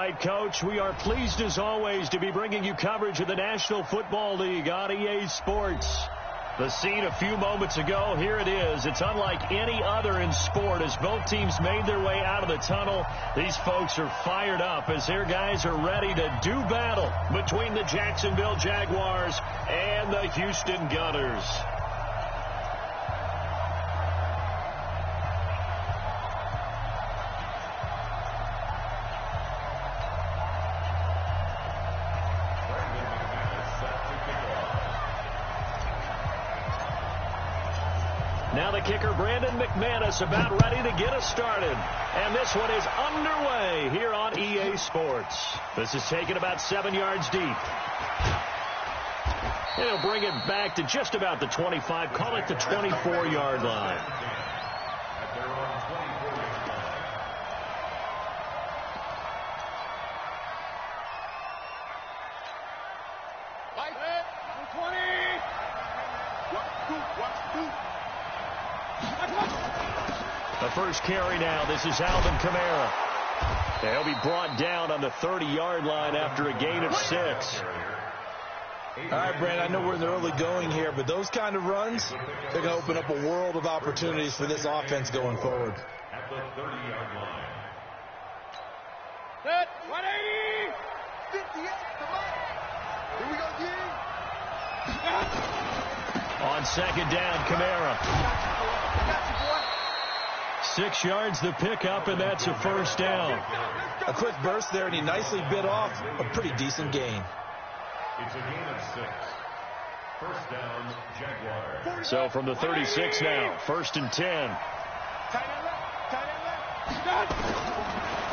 right, Coach. We are pleased, as always, to be bringing you coverage of the National Football League on EA Sports. The scene a few moments ago, here it is. It's unlike any other in sport as both teams made their way out of the tunnel. These folks are fired up as their guys are ready to do battle between the Jacksonville Jaguars and the Houston Gunners. Now the kicker, Brandon McManus, about ready to get us started. And this one is underway here on EA Sports. This is taken about 7 yards deep. And he'll bring it back to just about the 25, call it the 24-yard line. The first carry now. This is Alvin Kamara. He'll be brought down on the 30-yard line after a gain of 6. All right, Brand, I know we're in the early going here, but those kind of runs, they're going to open up a world of opportunities for this offense going forward. At the 30-yard line. Set, 180! 58, come on! Here we go, G! On second down, Kamara. 6 yards the pickup, and that's a first down. A quick burst there, and he nicely bit off a pretty decent gain. It's a gain of 6. First down, Jaguars. So from the 36 now, 1st and 10.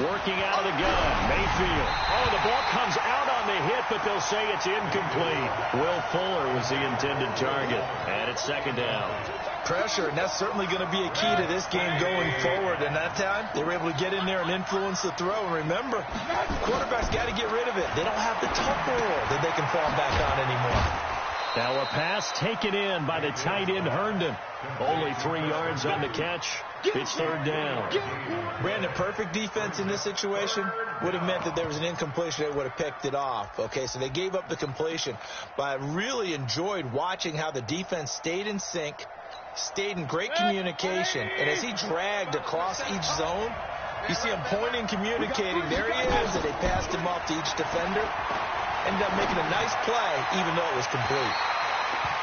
Working out of the gun, Mayfield. Oh, the ball comes out on the hit, but they'll say it's incomplete. Will Fuller was the intended target, and it's second down. Pressure, and that's certainly going to be a key to this game going forward. And that time, they were able to get in there and influence the throw. And remember, quarterbacks got to get rid of it. They don't have the tumble that they can fall back on anymore. Now a pass taken in by the tight end, Herndon. Only 3 yards on the catch. It's third down. Brandon, perfect defense in this situation would have meant that there was an incompletion that would have picked it off. Okay, so they gave up the completion. But I really enjoyed watching how the defense stayed in sync, stayed in great communication, and as he dragged across each zone, you see him pointing, communicating. There he is, and they passed him off to each defender. Ended up making a nice play, even though it was complete.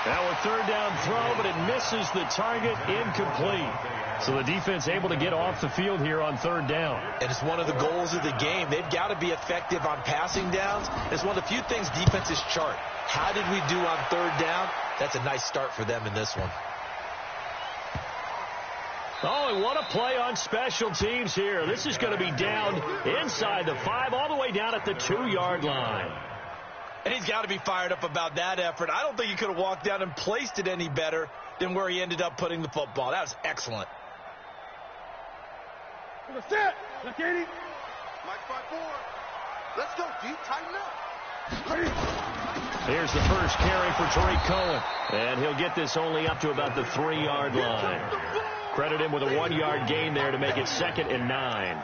Now a third down throw, but it misses the target, incomplete. So the defense able to get off the field here on third down. And it's one of the goals of the game. They've got to be effective on passing downs. It's one of the few things defenses chart. How did we do on third down? That's a nice start for them in this one. Oh, and what a play on special teams here. This is going to be down inside the 5, all the way down at the 2-yard line. And he's got to be fired up about that effort. I don't think he could have walked down and placed it any better than where he ended up putting the football. That was excellent. Set, let's get it. Mike 5-4. Let's go, G. Tighten up. Here's the first carry for Tariq Cohen. And he'll get this only up to about the 3-yard line. Credit him with a 1-yard gain there to make it 2nd and 9.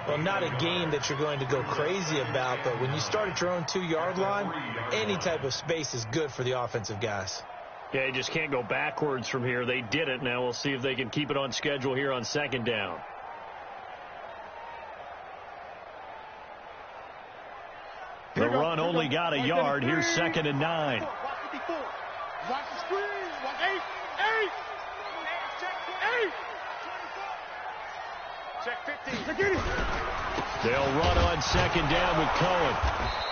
Well, not a game that you're going to go crazy about, but when you start at your own 2-yard line, any type of space is good for the offensive guys. Yeah, you just can't go backwards from here. They did it. Now we'll see if they can keep it on schedule here on second down. The run only got a yard. Here's 2nd and 9. Watch the screen. 8. Check 15. They'll run on second down with Cohen.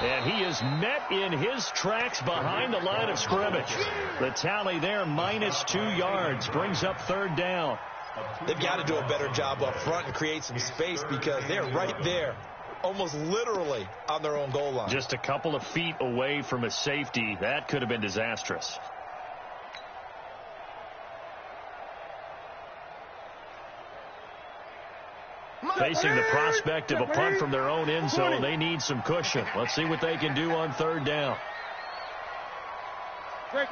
And he is met in his tracks behind the line of scrimmage. The tally there, -2 yards, brings up third down. They've got to do a better job up front and create some space because they're right there, almost literally on their own goal line. Just a couple of feet away from a safety. That could have been disastrous. Facing the prospect of a punt from their own end zone, they need some cushion. Let's see what they can do on third down. From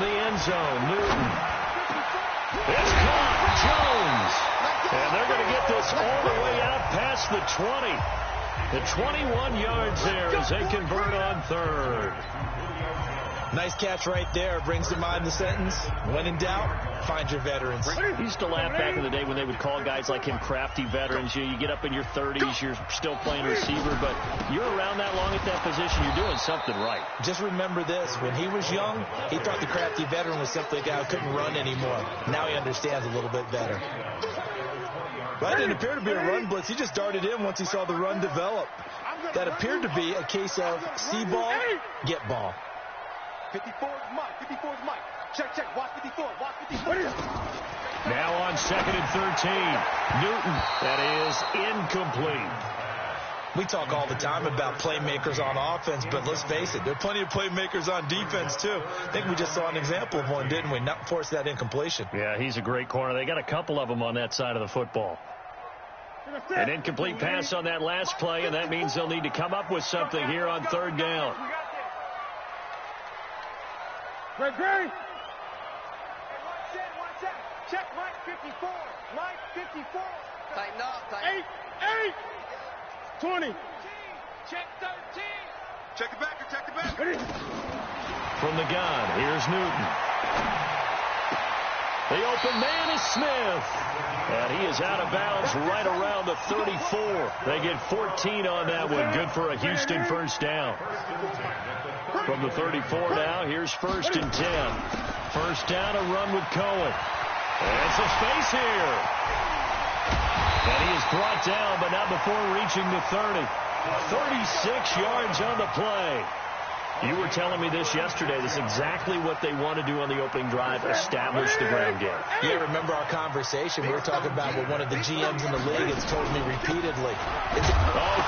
the end zone, Newton. It's caught. Jones. And they're going to get this all the way out past the 20. The 21 yards there as they convert on third. Nice catch right there. Brings to mind the sentence, when in doubt, find your veterans. I used to laugh back in the day when they would call guys like him crafty veterans. You get up in your 30s, you're still playing receiver, but you're around that long at that position, you're doing something right. Just remember this. When he was young, he thought the crafty veteran was simply a guy who couldn't run anymore. Now he understands a little bit better. That didn't appear to be a run blitz. He just darted in once he saw the run develop. That appeared to be a case of see ball, get ball. 54 is Mike. 54 is Mike. Check, check. Watch 54. Watch 54. Now on 2nd and 13. Newton. That is incomplete. We talk all the time about playmakers on offense, but let's face it, there are plenty of playmakers on defense, too. I think we just saw an example of one, didn't we? Not force that incompletion. Yeah, he's a great corner. They got a couple of them on that side of the football. An incomplete pass on that last play, and that means they'll need to come up with something here on 3rd down. Great. Watch that. Check Mike 54. Mike 54. Tighten up. 8. 20. Check 13. Check it back. Check it back. From the gun, here's Newton. The open man is Smith. And he is out of bounds right around the 34. They get 14 on that one. Good for a Houston first down. From the 34 now, here's 1st and 10. First down, a run with Cohen. And some space here. And he is brought down, but not before reaching the 30. 36 yards on the play. You were telling me this yesterday. This is exactly what they want to do on the opening drive, establish the ground game. Yeah, remember our conversation. We were talking about what one of the GMs in the league has told me repeatedly.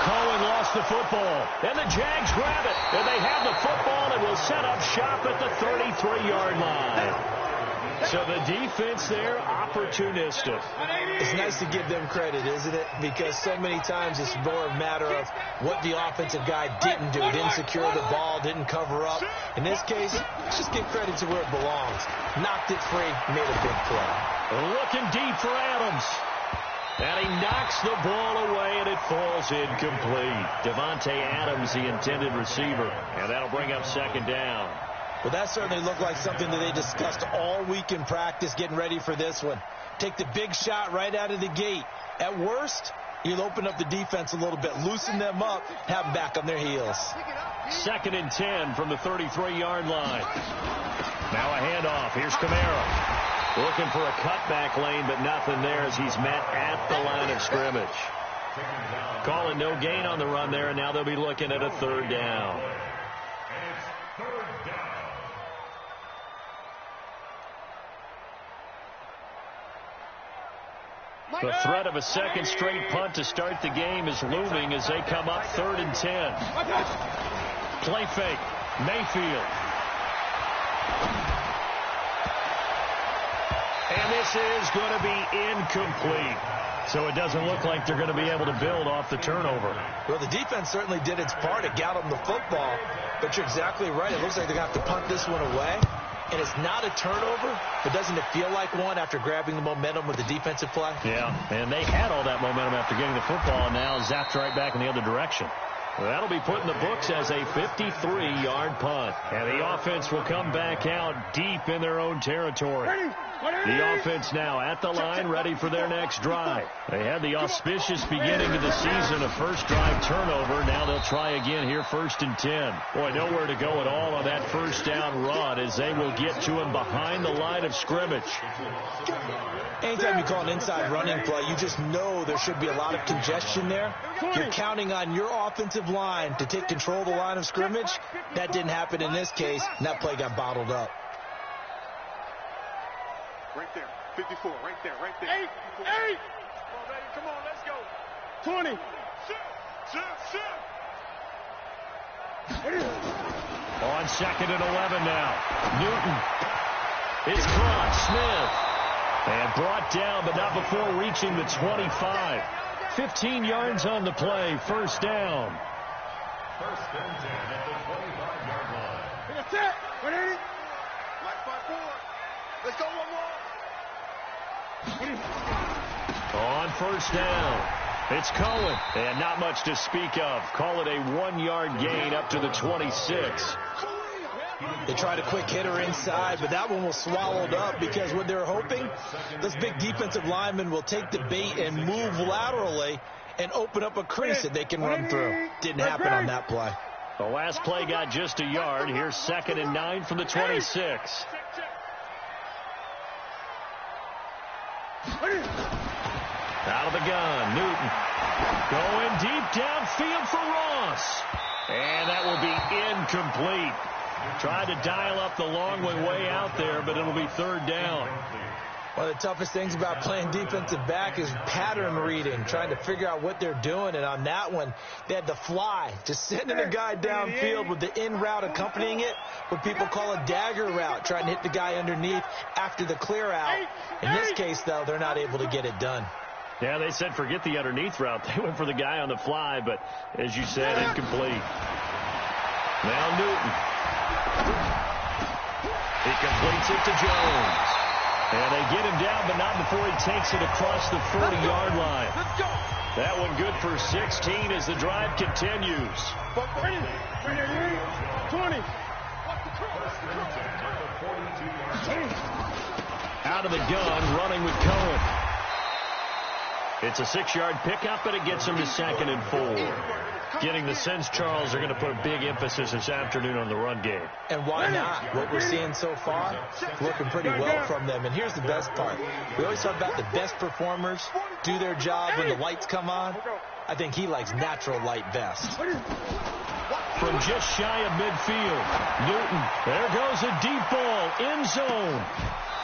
Cohen lost the football. And the Jags grab it. And they have the football and will set up shop at the 33-yard line. So the defense there, opportunistic. It's nice to give them credit, isn't it? Because so many times it's more a matter of what the offensive guy didn't do. Didn't secure the ball, didn't cover up. In this case, just give credit to where it belongs. Knocked it free, made a big play. Looking deep for Adams. And he knocks the ball away, and it falls incomplete. Devontae Adams, the intended receiver. And that'll bring up 2nd down. Well, that certainly looked like something that they discussed all week in practice, getting ready for this one. Take the big shot right out of the gate. At worst, you'll open up the defense a little bit, loosen them up, have them back on their heels. 2nd and 10 from the 33-yard line. Now a handoff. Here's Kamara. Looking for a cutback lane, but nothing there as he's met at the line of scrimmage. Calling no gain on the run there, and now they'll be looking at a 3rd down. The threat of a second straight punt to start the game is looming as they come up 3rd and 10. Play fake. Mayfield. And this is going to be incomplete. So it doesn't look like they're going to be able to build off the turnover. Well, the defense certainly did its part. It got them the football. But you're exactly right. It looks like they're going to have to punt this one away. And it's not a turnover, but doesn't it feel like one after grabbing the momentum with the defensive play? Yeah, and they had all that momentum after getting the football, and now zapped right back in the other direction. Well, that'll be put in the books as a 53-yard punt. And the offense will come back out deep in their own territory. The offense now at the line, ready for their next drive. They had the auspicious beginning of the season, a first drive turnover. Now they'll try again here, 1st and 10. Boy, nowhere to go at all on that first down run as they will get to him behind the line of scrimmage. Anytime you call an inside running play, you just know there should be a lot of congestion there. You're counting on your offensive line to take control of the line of scrimmage. That didn't happen in this case, and that play got bottled up. Right there. 54. Right there. 8. Come on, let's go. 20. Shoot. On 2nd and 11 now. Newton. It's caught. Smith. And brought down, but not before reaching the 25. 15 yards on the play. First down. 1st and 10 at the 25-yard line. That's it. 180. Mike 54. Let's go one more. On first down, it's Cohen. And not much to speak of. Call it a 1-yard gain up to the 26. They tried a quick hitter inside, but that one was swallowed up because what they're hoping, this big defensive lineman will take the bait and move laterally and open up a crease that they can run through. Didn't happen on that play. The last play got just a yard. Here's 2nd and 9 from the 26. Out of the gun, Newton. Going deep downfield for Ross. And that will be incomplete. Tried to dial up the long way out there, but it'll be 3rd down. One of the toughest things about playing defensive back is pattern reading, trying to figure out what they're doing. And on that one, they had to fly, just sending a guy downfield with the in route accompanying it, what people call a dagger route, trying to hit the guy underneath after the clear out. In this case, though, they're not able to get it done. Yeah, they said forget the underneath route. They went for the guy on the fly, but as you said, incomplete. Now Newton. He completes it to Jones. And they get him down, but not before he takes it across the 40-yard line. That one good for 16 as the drive continues. 20. Out of the gun, running with Cohen. It's a 6-yard pickup, and it gets him to 2nd and 4. Getting the sense, Charles, they're going to put a big emphasis this afternoon on the run game. And why not? What we're seeing so far, looking pretty well from them. And here's the best part. We always talk about the best performers do their job when the lights come on. I think he likes natural light vests. From just shy of midfield, Newton. There goes a deep ball, end zone.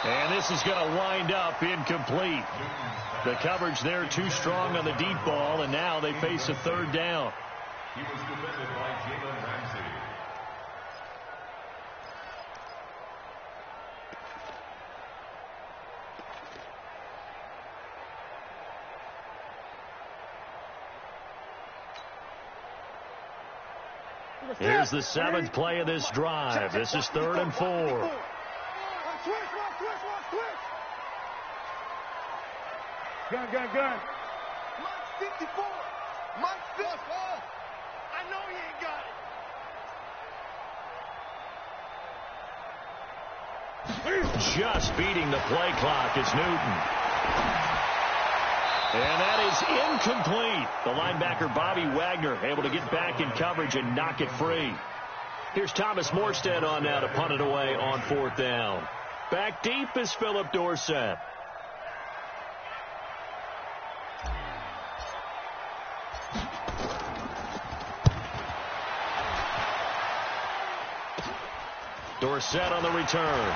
And this is going to wind up incomplete. The coverage there too strong on the deep ball, and now they face a 3rd down. He was defended by Jalen Ramsey. Here's the 7th play of this drive. This is 3rd and 4. Gun. Mike 54. Mike 54. I know he ain't got it. Just beating the play clock is Newton. And that is incomplete. The linebacker, Bobby Wagner, able to get back in coverage and knock it free. Here's Thomas Morstead on now to punt it away on 4th down. Back deep is Philip Dorsett. Dorsett on the return.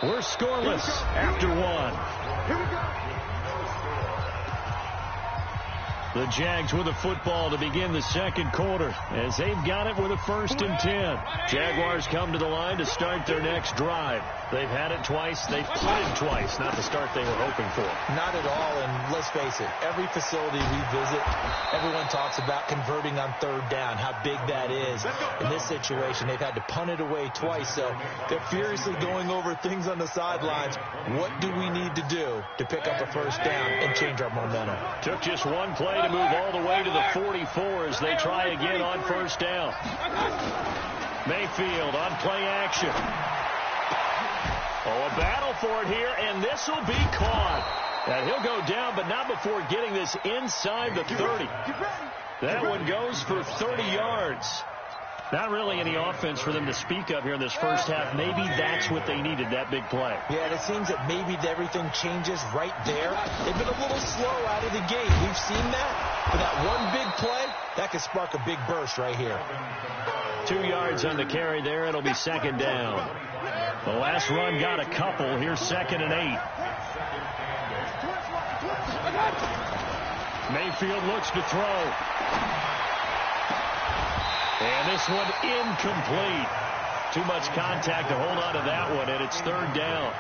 We're scoreless after 1. Here we go. The Jags with the football to begin the 2nd quarter as they've got it with a 1st and 10. Jaguars come to the line to start their next drive. They've had it twice. They've punted twice. Not the start they were hoping for. Not at all, and let's face it, every facility we visit, everyone talks about converting on 3rd down, how big that is. In this situation, they've had to punt it away twice, so they're furiously going over things on the sidelines. What do we need to do to pick up a 1st down and change our momentum? Took just one play to move all the way to the 44 as they try again on 1st down. Mayfield on play action. Oh, a battle for it here, and this will be caught. And he'll go down, but not before getting this inside the 30. That one goes for 30 yards. Not really any offense for them to speak of here in this first half. Maybe that's what they needed, that big play. Yeah, it seems that maybe everything changes right there. They've been a little slow out of the gate. We've seen that. But that one big play, that could spark a big burst right here. 2 yards on the carry there. It'll be 2nd down. The last run got a couple. Here's 2nd and 8. Mayfield looks to throw. And this one incomplete. Too much contact to hold on to that one, and it's 3rd down.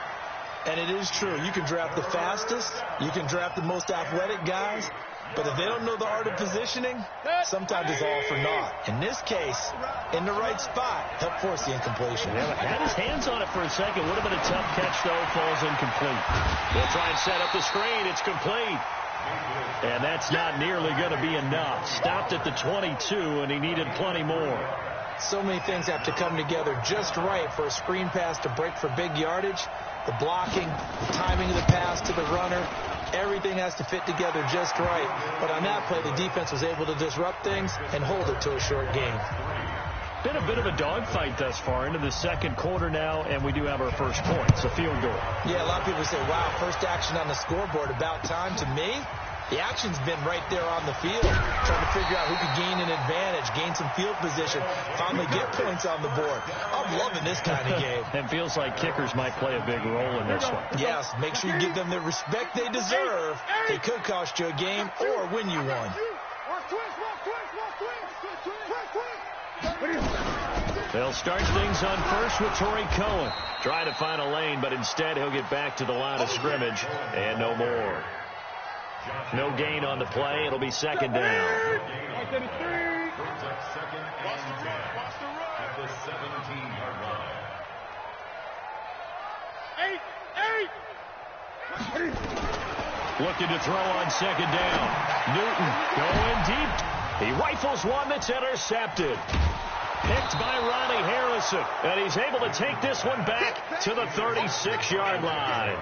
And it is true. You can draft the fastest. You can draft the most athletic guys. But if they don't know the art of positioning, sometimes it's all for naught. In this case, in the right spot, help force the incompletion. Yeah, had his hands on it for a second. Would have been a tough catch, though. Falls incomplete. They'll try and set up the screen. It's complete. And that's not nearly going to be enough. Stopped at the 22, and he needed plenty more. So many things have to come together just right for a screen pass to break for big yardage. The blocking, the timing of the pass to the runner, everything has to fit together just right. But on that play, the defense was able to disrupt things and hold it to a short game. Been a bit of a dogfight thus far into the second quarter now, and we do have our first point. It's a field goal. Yeah, a lot of people say, wow, first action on the scoreboard, about time. To me, the action's been right there on the field, trying to figure out who could gain an advantage, gain some field position, finally get points on the board. I'm loving this kind of game. And feels like kickers might play a big role in this one. Yes, make sure you give them the respect they deserve. They could cost you a game or win you one. They'll start things on first with Torrey Cohen. Trying to find a lane, but instead he'll get back to the line of scrimmage and no more. No gain on the play. It'll be second down. Brings up second and 10 at the 17-yard line. Looking to throw on second down. Newton going deep. He rifles one that's intercepted. Picked by Ronnie Harrison. And he's able to take this one back to the 36-yard line.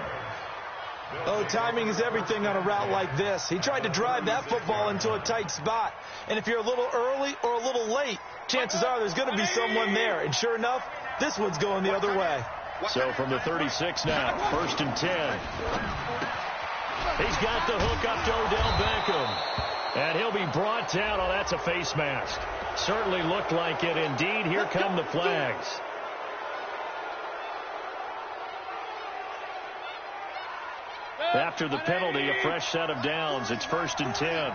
Oh, timing is everything on a route like this. He tried to drive that football into a tight spot. And if you're a little early or a little late, chances are there's going to be someone there. And sure enough, this one's going the other way. So from the 36 now, first and 10. He's got the hook up to Odell Beckham. And he'll be brought down. Oh, that's a face mask. Certainly looked like it. Indeed, here come the flags. After the penalty, a fresh set of downs. It's first and 10.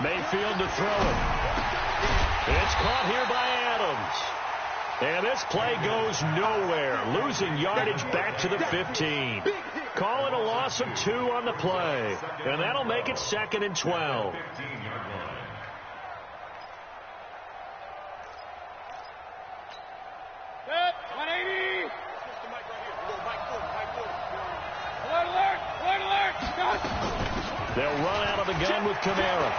Mayfield to throw it. It's caught here by Adams. And this play goes nowhere. Losing yardage back to the 15. Calling a loss of 2 on the play. And that'll make it second and 12. They'll run out of the gun with Kamara.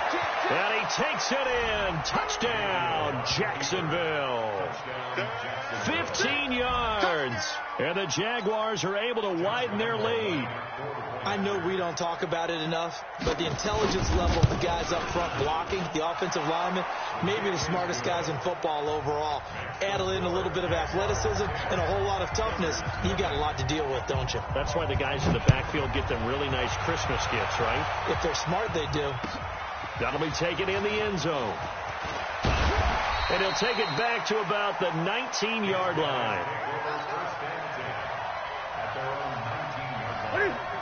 And he takes it in. Touchdown, Jacksonville. 15 yards. And the Jaguars are able to widen their lead. I know we don't talk about it enough, but the intelligence level of the guys up front blocking, the offensive linemen, maybe the smartest guys in football overall. Add in a little bit of athleticism and a whole lot of toughness, you got a lot to deal with, don't you? That's why the guys in the backfield get them really nice Christmas gifts, right? If they're smart, they do. That'll be taken in the end zone. And he'll take it back to about the 19-yard line.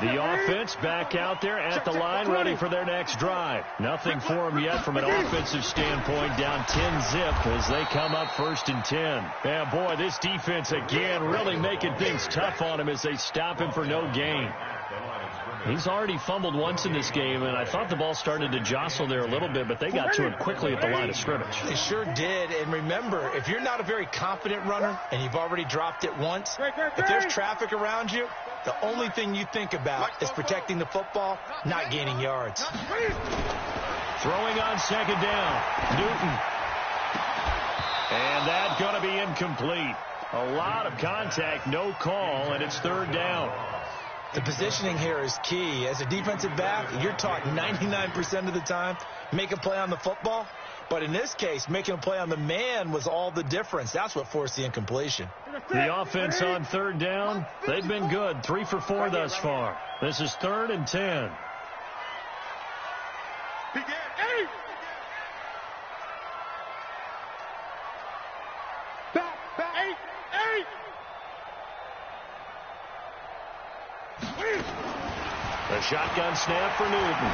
The offense back out there at the line, ready for their next drive. Nothing for them yet from an offensive standpoint, down 10-zip as they come up first and 10. Yeah, boy, this defense again really making things tough on him as they stop him for no gain. He's already fumbled once in this game, and I thought the ball started to jostle there a little bit, but they got to it quickly at the line of scrimmage. They sure did, and remember, if you're not a very confident runner and you've already dropped it once, if there's traffic around you, the only thing you think about is protecting the football, not gaining yards. Throwing on second down, Newton. And that's going to be incomplete. A lot of contact, no call, and it's third down. The positioning here is key. As a defensive back, you're taught 99% of the time, make a play on the football. But in this case, making a play on the man was all the difference. That's what forced the incompletion. The offense on third down, they've been good. 3 for 4 thus far. This is third and 10. A shotgun snap for Newton.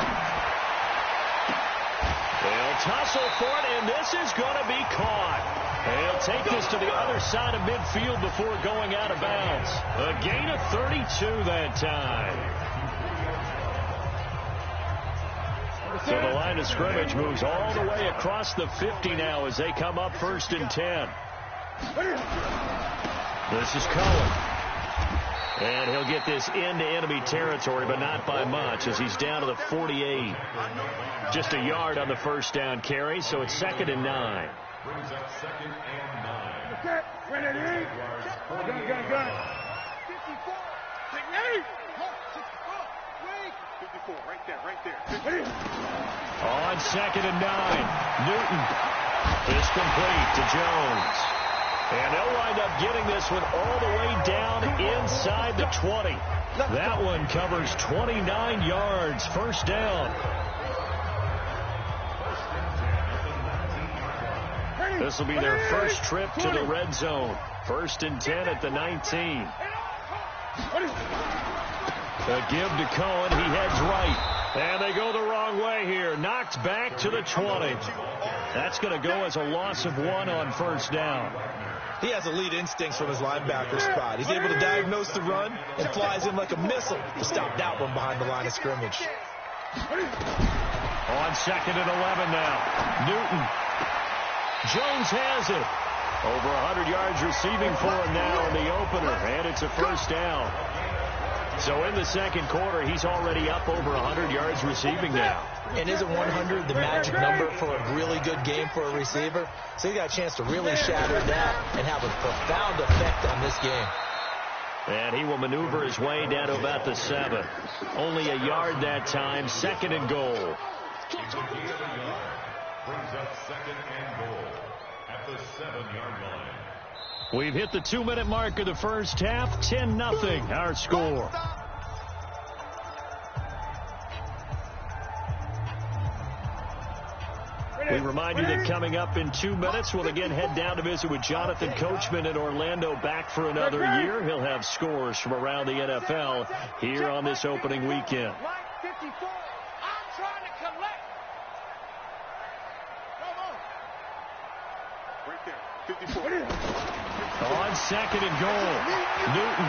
They'll tussle for it, and this is going to be caught. They'll take this to the other side of midfield before going out of bounds. A gain of 32 that time. So the line of scrimmage moves all the way across the 50 now as they come up 1st and 10. This is Cohen. And he'll get this into enemy territory, but not by much as he's down to the 48. Just a yard on the first down carry, so it's 2nd and 9. Brings up 2nd and 9. Gun. 54. Take 8. 54, right there. On 2nd and 9, Newton is complete to Jones. And they'll wind up getting this one all the way down inside the 20. That one covers 29 yards, first down. This will be their first trip to the red zone. 1st and 10 at the 19. A give to Cohen. He heads right. And they go the wrong way here. Knocked back to the 20. That's going to go as a loss of 1 on first down. He has elite instincts from his linebacker spot. He's able to diagnose the run and flies in like a missile to stop that one behind the line of scrimmage. On 2nd and 11 now. Newton. Jones has it. Over 100 yards receiving for him now in the opener. And it's a first down. So in the second quarter, he's already up over 100 yards receiving now. And isn't 100 the magic number for a really good game for a receiver? So he got a chance to really shatter that and have a profound effect on this game. And he will maneuver his way down to about the 7. Only a yard that time, 2nd and goal. Brings up 2nd and goal at the 7-yard line. We've hit the 2-minute mark of the first half. 10-0 our score. We remind you that coming up in 2 minutes, we'll again head down to visit with Jonathan Coachman in Orlando, back for another year. He'll have scores from around the NFL here on this opening weekend. Line 54. I'm trying to collect. Right there. 54. On 2nd and goal, Newton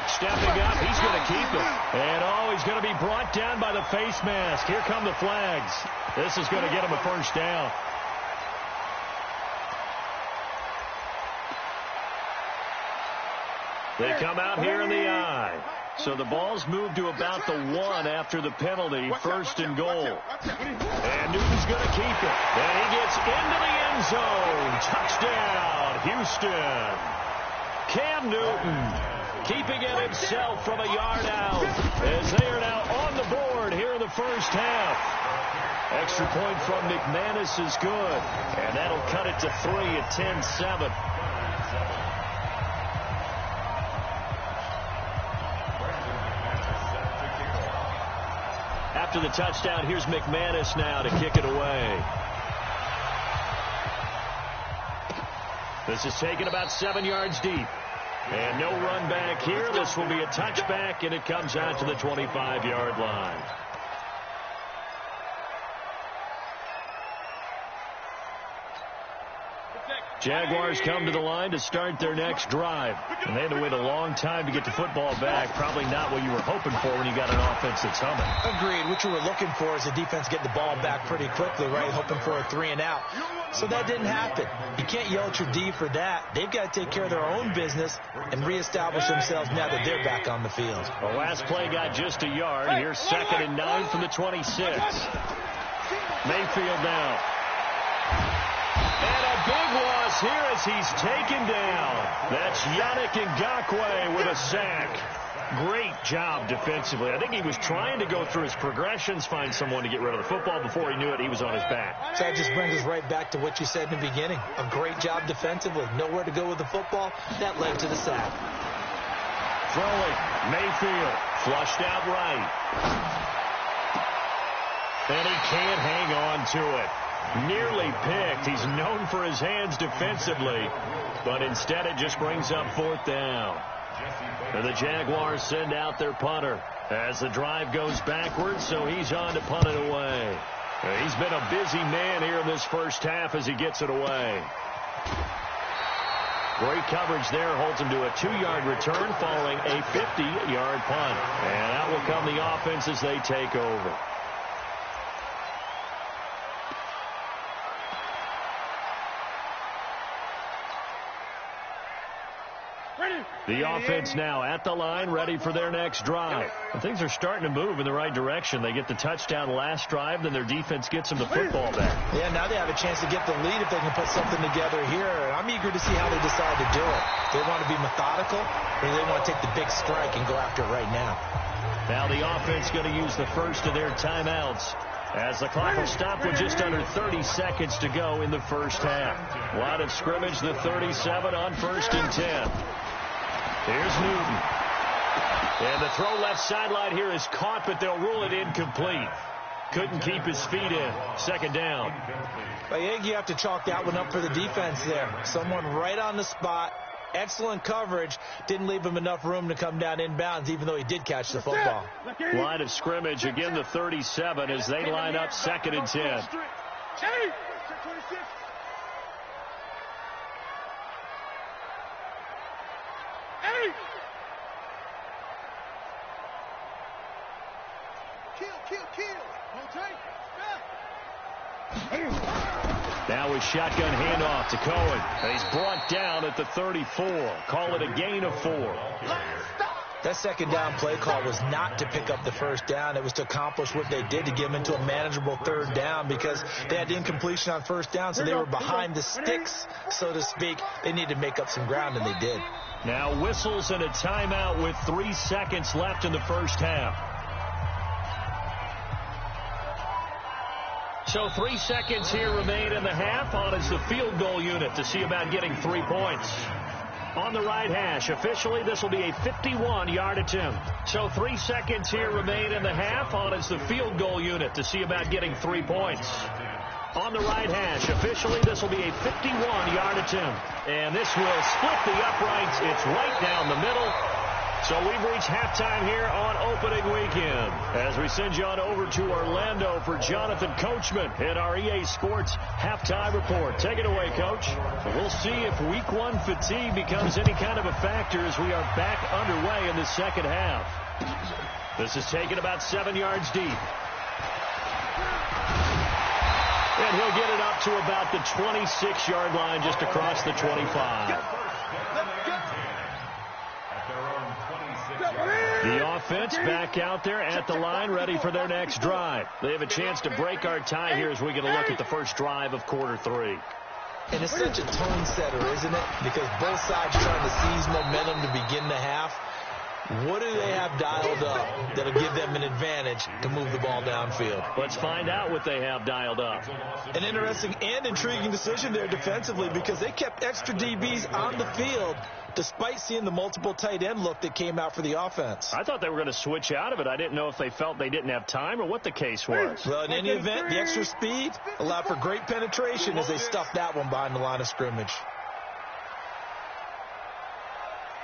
stepping up. He's going to keep it. And, he's going to be brought down by the face mask. Here come the flags. This is going to get him a first down. They come out here in the I. So the ball's moved to about the 1 after the penalty, 1st and goal. And Newton's going to keep it. And he gets into the end zone. Touchdown, Houston. Cam Newton keeping it himself from a yard out as they are now on the board here in the first half. Extra point from McManus is good. And that'll cut it to 3 at 10-7. After the touchdown, here's McManus now to kick it away. This is taken about 7 yards deep. And no run back here. This will be a touchback, and it comes out to the 25-yard line. Jaguars come to the line to start their next drive. And they had to wait a long time to get the football back. Probably not what you were hoping for when you got an offense that's humming. Agreed. What you were looking for is the defense getting the ball back pretty quickly, right? Hoping for a 3 and out. So that didn't happen. You can't yell at your D for that. They've got to take care of their own business and reestablish themselves now that they're back on the field. The last play got just a yard. Here's 2nd and 9 from the 26. Mayfield now. And a big loss here as he's taken down. That's Yannick Ngakoue with a sack. Great job defensively. I think he was trying to go through his progressions, find someone to get rid of the football. Before he knew it, he was on his back. So that just brings us right back to what you said in the beginning. A great job defensively. Nowhere to go with the football. That led to the sack. Throwing. Mayfield. Flushed out right. And he can't hang on to it. Nearly picked. He's known for his hands defensively, but instead it just brings up 4th down. And the Jaguars send out their punter as the drive goes backwards, so he's on to punt it away. He's been a busy man here in this first half as he gets it away. Great coverage there, holds him to a 2-yard return following a 50-yard punt. And out will come the offense as they take over. The offense now at the line, ready for their next drive. And things are starting to move in the right direction. They get the touchdown last drive, then their defense gets them the football back. Yeah, now they have a chance to get the lead if they can put something together here. And I'm eager to see how they decide to do it. They want to be methodical, or they want to take the big strike and go after it right now. Now the offense going to use the first of their timeouts, as the clock will stop with just under 30 seconds to go in the first half. Line of scrimmage, the 37 on 1st and 10. Here's Newton. And the throw left sideline here is caught, but they'll rule it incomplete. Couldn't keep his feet in. 2nd down. I think you have to chalk that one up for the defense there. Someone right on the spot. Excellent coverage. Didn't leave him enough room to come down inbounds, even though he did catch the football. Line of scrimmage, again the 37 as they line up 2nd and 10. Now a shotgun handoff to Cohen. And he's brought down at the 34. Call it a gain of 4. That 2nd down play call was not to pick up the 1st down. It was to accomplish what they did, to get them into a manageable 3rd down, because they had incompletion on 1st down, so they were behind the sticks, so to speak. They needed to make up some ground, and they did. Now whistles and a timeout with 3 seconds left in the first half. So 3 seconds here remain in the half. On is the field goal unit to see about getting 3 points. On the right hash, officially this will be a 51-yard attempt. So 3 seconds here remain in the half. On is the field goal unit to see about getting 3 points. On the right hash, officially this will be a 51-yard attempt. And this will split the uprights. It's right down the middle. So we've reached halftime here on opening weekend, as we send you on over to Orlando for Jonathan Coachman in our EA Sports Halftime Report. Take it away, Coach. We'll see if Week 1 fatigue becomes any kind of a factor as we are back underway in the second half. This is taken about 7 yards deep. And he'll get it up to about the 26-yard line, just across the 25. The offense back out there at the line, ready for their next drive. They have a chance to break our tie here as we get a look at the first drive of quarter 3. And it's such a tone setter, isn't it? Because both sides trying to seize momentum to begin the half. What do they have dialed up that'll give them an advantage to move the ball downfield? Let's find out what they have dialed up. An interesting and intriguing decision there defensively, because they kept extra DBs on the field despite seeing the multiple tight end look that came out for the offense. I thought they were going to switch out of it. I didn't know if they felt they didn't have time or what the case was. Well, in any event, the extra speed allowed for great penetration as they stuffed that one behind the line of scrimmage.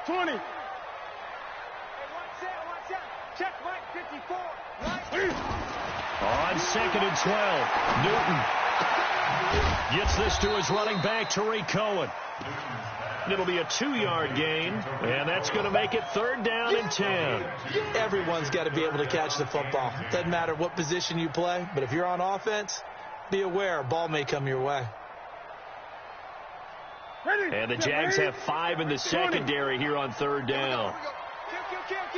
20. Check right 54. On 2nd and 12, Newton gets this to his running back, Tariq Cohen. It'll be a 2-yard gain, and that's going to make it 3rd down and 10. Everyone's got to be able to catch the football. Doesn't matter what position you play, but if you're on offense, be aware a ball may come your way. And the Jags have 5 in the secondary here on 3rd down. Kill.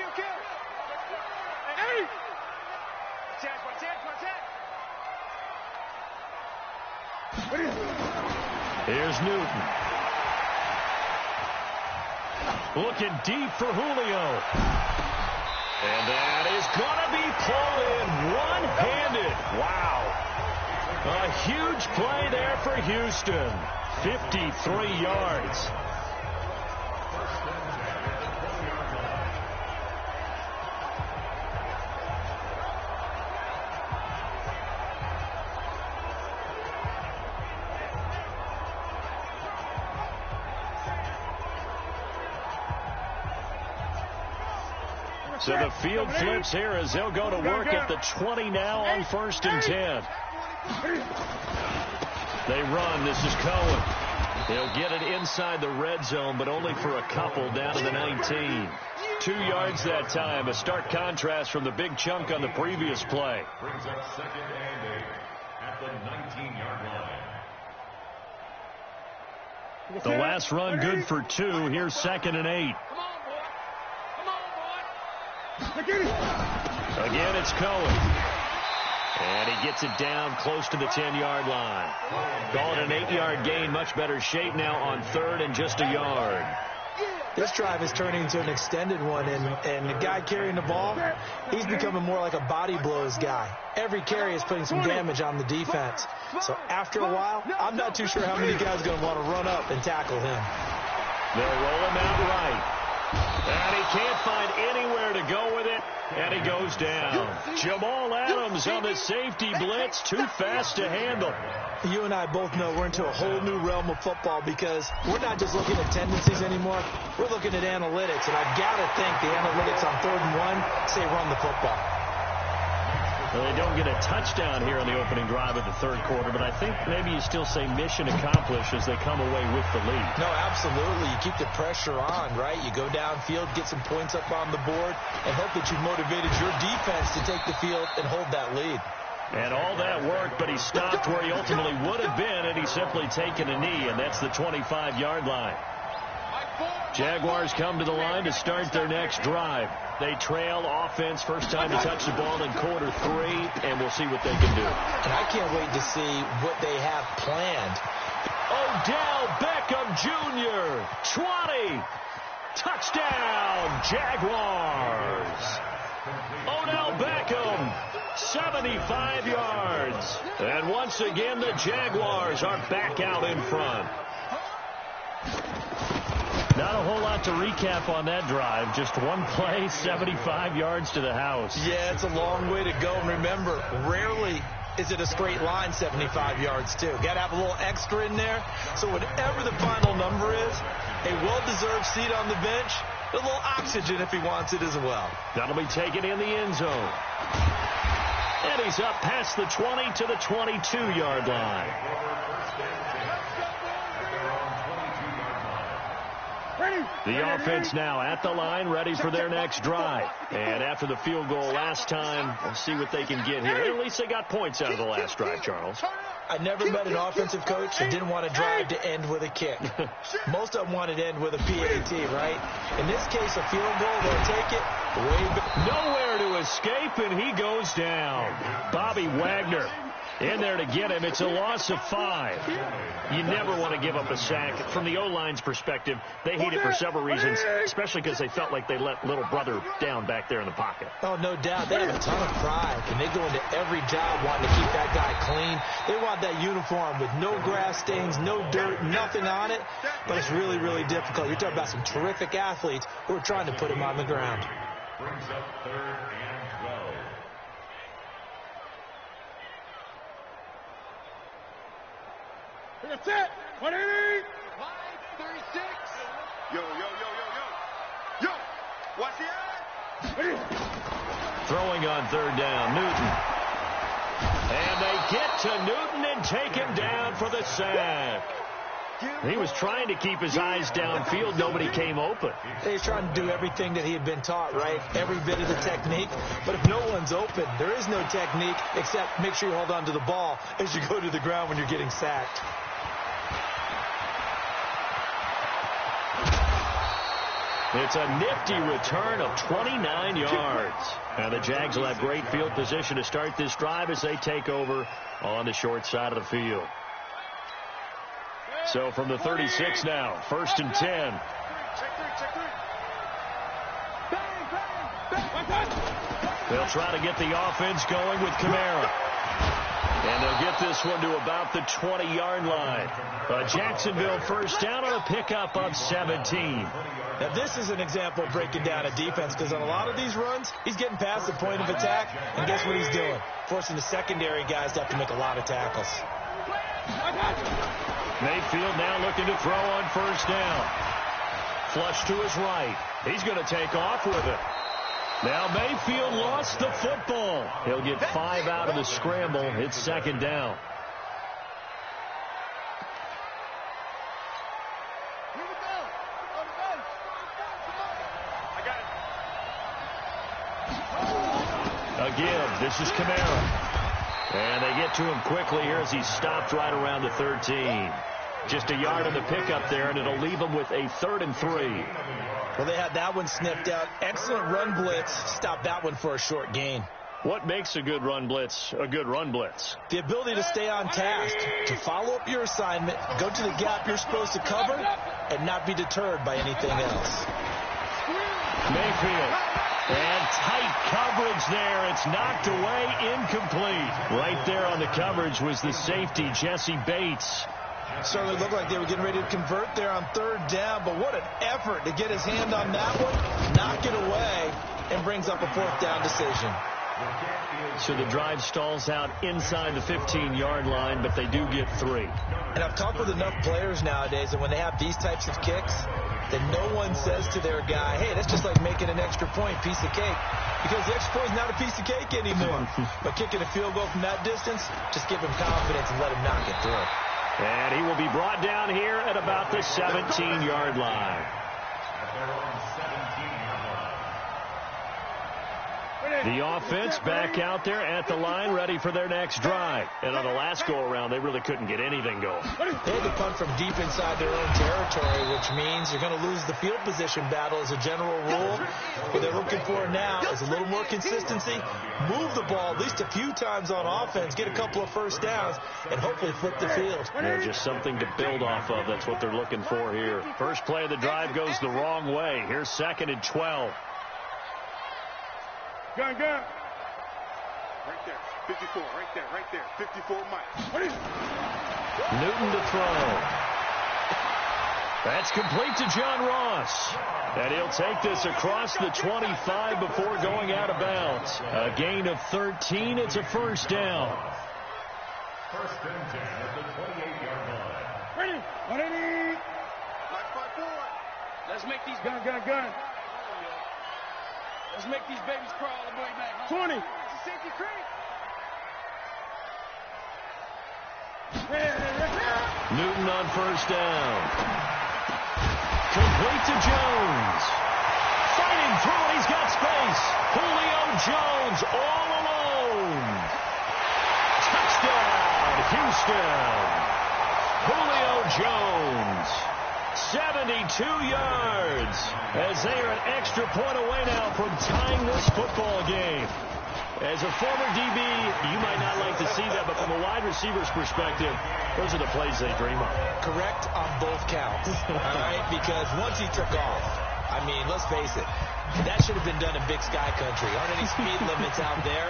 Here's Newton. Looking deep for Julio. And that is going to be pulled in one-handed. Wow. A huge play there for Houston. 53 yards. So the field flips here as they'll go to work at the 20 now on 1st and 10. They run. This is Cohen. They'll get it inside the red zone, but only for a couple down to the 19. 2 yards that time. A stark contrast from the big chunk on the previous play. Brings up 2nd and 8 at the 19-yard line. The last run good for 2. Here's 2nd and 8. Again, it's Cohen. And he gets it down close to the 10-yard line. Call it an 8-yard gain. Much better shape now on third and just a yard. This drive is turning into an extended one, and the guy carrying the ball, he's becoming more like a body blows guy. Every carry is putting some damage on the defense. So after a while, I'm not too sure how many guys are going to want to run up and tackle him. They'll roll him out right. And he can't find anywhere to go with it, and he goes down. Jamal Adams on the safety blitz, too fast to handle. You and I both know we're into a whole new realm of football because we're not just looking at tendencies anymore. We're looking at analytics, and I've got to think the analytics on 3rd and 1 say run the football. Well, they don't get a touchdown here on the opening drive of the third quarter, but I think maybe you still say mission accomplished as they come away with the lead. No, absolutely. You keep the pressure on, right? You go downfield, get some points up on the board, and hope that you've motivated your defense to take the field and hold that lead. And all that worked, but he stopped where he ultimately would have been, and he's simply taken a knee, and that's the 25-yard line. Jaguars come to the line to start their next drive. They trail offense, first time to touch the ball in quarter 3, and we'll see what they can do. And I can't wait to see what they have planned. Odell Beckham Jr., 20, touchdown, Jaguars. Odell Beckham, 75 yards. And once again, the Jaguars are back out in front. Not a whole lot to recap on that drive. Just one play, 75 yards to the house. Yeah, it's a long way to go. And remember, rarely is it a straight line 75 yards, too. Got to have a little extra in there. So whatever the final number is, a well-deserved seat on the bench, a little oxygen if he wants it as well. That'll be taken in the end zone. And he's up past the 20 to the 22-yard line. The offense now at the line, ready for their next drive. And after the field goal last time, we'll see what they can get here. At least they got points out of the last drive, Charles. I never met an offensive coach that didn't want a drive to end with a kick. Most of them wanted to end with a PAT, right? In this case, a field goal, they'll take it. Nowhere to escape, and he goes down. Bobby Wagner in there to get him. It's a loss of 5. You never want to give up a sack. From the O-line's perspective, they hate it for several reasons, especially because they felt like they let little brother down back there in the pocket. Oh, no doubt. They have a ton of pride, and they go into every job wanting to keep that guy clean. They want that uniform with no grass stains, no dirt, nothing on it, but it's really, really difficult. You're talking about some terrific athletes who are trying to put him on the ground. Brings up 3rd and 12. That's it. 180. 36. Yo. Yo, watch the eye. Throwing on 3rd down, Newton. And they get to Newton and take him down for the sack. He was trying to keep his eyes downfield. Nobody came open. He's trying to do everything that he had been taught, right? Every bit of the technique. But if no one's open, there is no technique except make sure you hold on to the ball as you go to the ground when you're getting sacked. It's a nifty return of 29 yards. And the Jags will have great field position to start this drive as they take over on the short side of the field. So from the 36 now, 1st and 10. They'll try to get the offense going with Kamara. And they'll get this one to about the 20-yard line. Jacksonville first down on a pickup of 17. Now, this is an example of breaking down a defense because on a lot of these runs, he's getting past the point of attack, and guess what he's doing? Forcing the secondary guys to have to make a lot of tackles. Mayfield now looking to throw on 1st down. Flush to his right. He's going to take off with it. Now Mayfield lost the football. He'll get 5 out of the scramble. It's 2nd down. Again, this is Kamara. And they get to him quickly here as he stopped right around the 13. Just a yard on the pickup there, and it'll leave them with a 3rd and 3. Well, they had that one sniffed out. Excellent run blitz. Stop that one for a short gain. What makes a good run blitz a good run blitz? The ability to stay on task, to follow up your assignment, go to the gap you're supposed to cover, and not be deterred by anything else. Mayfield. And tight coverage there. It's knocked away, incomplete. Right there on the coverage was the safety, Jesse Bates. Certainly looked like they were getting ready to convert there on 3rd down, but what an effort to get his hand on that one, knock it away, and brings up a 4th down decision. So the drive stalls out inside the 15-yard line, but they do get 3. And I've talked with enough players nowadays that when they have these types of kicks, that no one says to their guy, hey, that's just like making an extra point, piece of cake. Because the extra point is not a piece of cake anymore. But kicking a field goal from that distance, just give him confidence and let him knock it through. And he will be brought down here at about the 17-yard line. The offense back out there at the line, ready for their next drive. And on the last go-around, they really couldn't get anything going. They had to punt from deep inside their own territory, which means you're going to lose the field position battle as a general rule. What they're looking for now is a little more consistency, move the ball at least a few times on offense, get a couple of first downs, and hopefully flip the field. Just something to build off of. That's what they're looking for here. First play of the drive goes the wrong way. Here's 2nd and 12. Gun. Right there. 54. Right there. 54 miles. Newton to throw. That's complete to John Ross. And he'll take this across the 25 before going out of bounds. A gain of 13. It's a 1st down. 1st and 10 at the 28-yard line. Ready. 180. Nice fight forward. Let's make these gun. Let's make these babies crawl all the way back. 20. It's a safety creek. Newton on 1st down. Complete to Jones. Fighting through it. He's got space. Julio Jones all alone. Touchdown, Houston. Julio Jones. 72 yards as they are an extra point away now from tying this football game. As a former DB, you might not like to see that, but from a wide receiver's perspective, those are the plays they dream of. Correct on both counts, all right? Because once he took off, I mean, let's face it, that should have been done in Big Sky Country. Aren't any speed limits out there?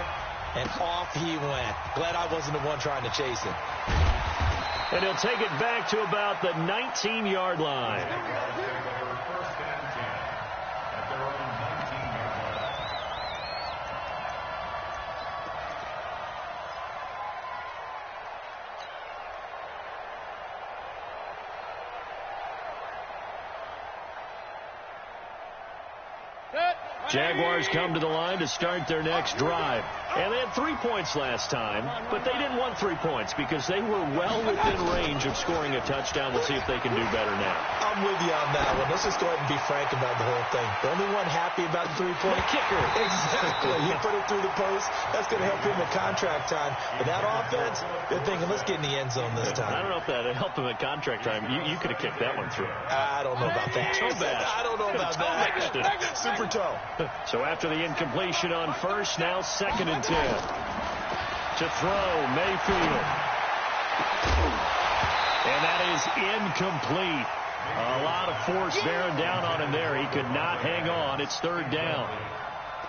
And off he went. Glad I wasn't the one trying to chase him. And he'll take it back to about the 19-yard line. Jaguars come to the line to start their next drive. And they had 3 points last time, but they didn't want 3 points because they were well within range of scoring a touchdown. We'll see if they can do better now. I'm with you on that one. Let's just go ahead and be frank about the whole thing. The only one happy about the 3-point kicker. Exactly. He put it through the post. That's going to help him at contract time. But that offense, they're thinking, let's get in the end zone this time. I don't know if that helped him at contract time. You could have kicked that one through. I don't know about that. Toe bash. I don't know about that. Super toe. So after the incompletion on 1st, now 2nd and 10. To throw, Mayfield. And that is incomplete. A lot of force bearing down on him there. He could not hang on. It's 3rd down.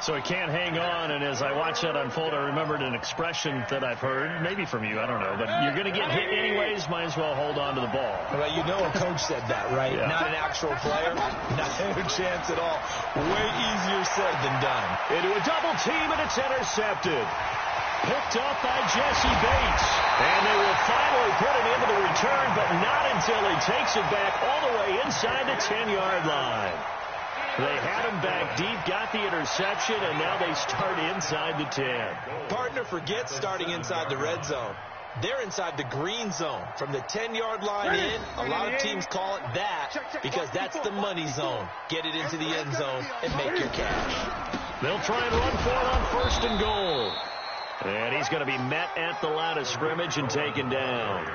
So he can't hang on, and as I watch that unfold, I remembered an expression that I've heard, maybe from you, I don't know, but you're going to get hit anyways, might as well hold on to the ball. Well, you know a coach said that, right? Yeah. Not an actual player, not a chance at all. Way easier said than done. Into a double team, and it's intercepted. Picked up by Jesse Bates. And they will finally put it into the return, but not until he takes it back all the way inside the 10-yard line. They had him back deep, got the interception, and now they start inside the 10. Partner forgets starting inside the red zone. They're inside the green zone. From the 10-yard line in, a lot of teams call it that because that's the money zone. Get it into the end zone and make your cash. They'll try and run for it on 1st and goal. And he's going to be met at the line of scrimmage and taken down.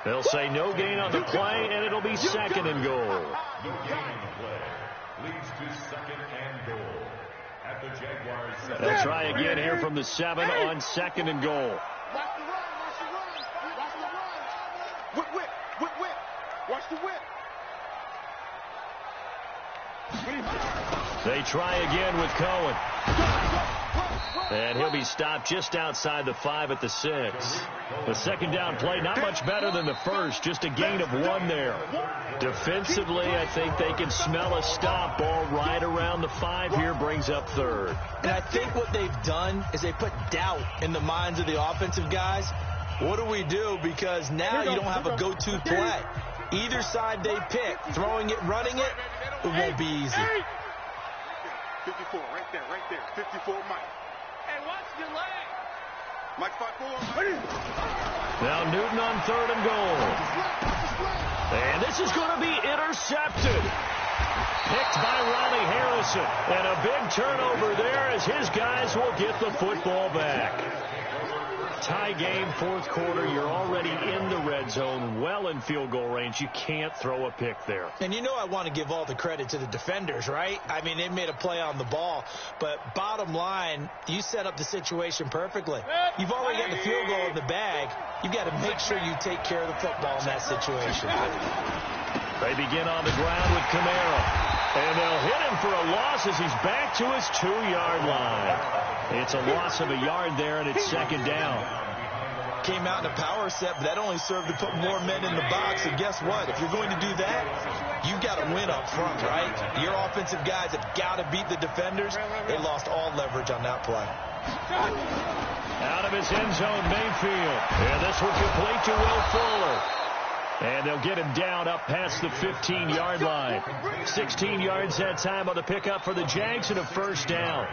They'll say no gain on the play, and it'll be second and goal. No gain on the play. Leads to second and goal. At the Jaguars 7. They'll try again here from the 7 on second and goal. Watch the run. Watch the run. Watch the run. Whip. Watch the whip. They try again with Cohen. And he'll be stopped just outside the 5 at the 6. The second down play, not much better than the first, just a gain of 1 there. Defensively, I think they can smell a stop. Ball right around the 5 here, brings up third. And I think what they've done is they put doubt in the minds of the offensive guys. What do we do? Because now you don't have a go-to play. Either side they pick, throwing it, running it, it won't be easy. 54, right there. 54, Mike. Hey, watch the leg. Mike 5-4. Now Newton on third and goal. And this is going to be intercepted. Picked by Ronnie Harrison. And a big turnover there as his guys will get the football back. Tie game, fourth quarter. You're already in the red zone, well in field goal range. You can't throw a pick there. And you know I want to give all the credit to the defenders, right? I mean, they made a play on the ball. But bottom line, you set up the situation perfectly. You've already got the field goal in the bag. You've got to make sure you take care of the football in that situation. They begin on the ground with Camara. And they'll hit him for a loss as he's back to his 2-yard line. It's a loss of a yard there, and it's second down. Came out in a power set, but that only served to put more men in the box. And guess what? If you're going to do that, you got to win up front, right? Your offensive guys have got to beat the defenders. They lost all leverage on that play. Out of his end zone, Mayfield. And this will complete to Will Fuller. And they'll get him down up past the 15-yard line. 16 yards that time on the pickup for the Jags and a first down.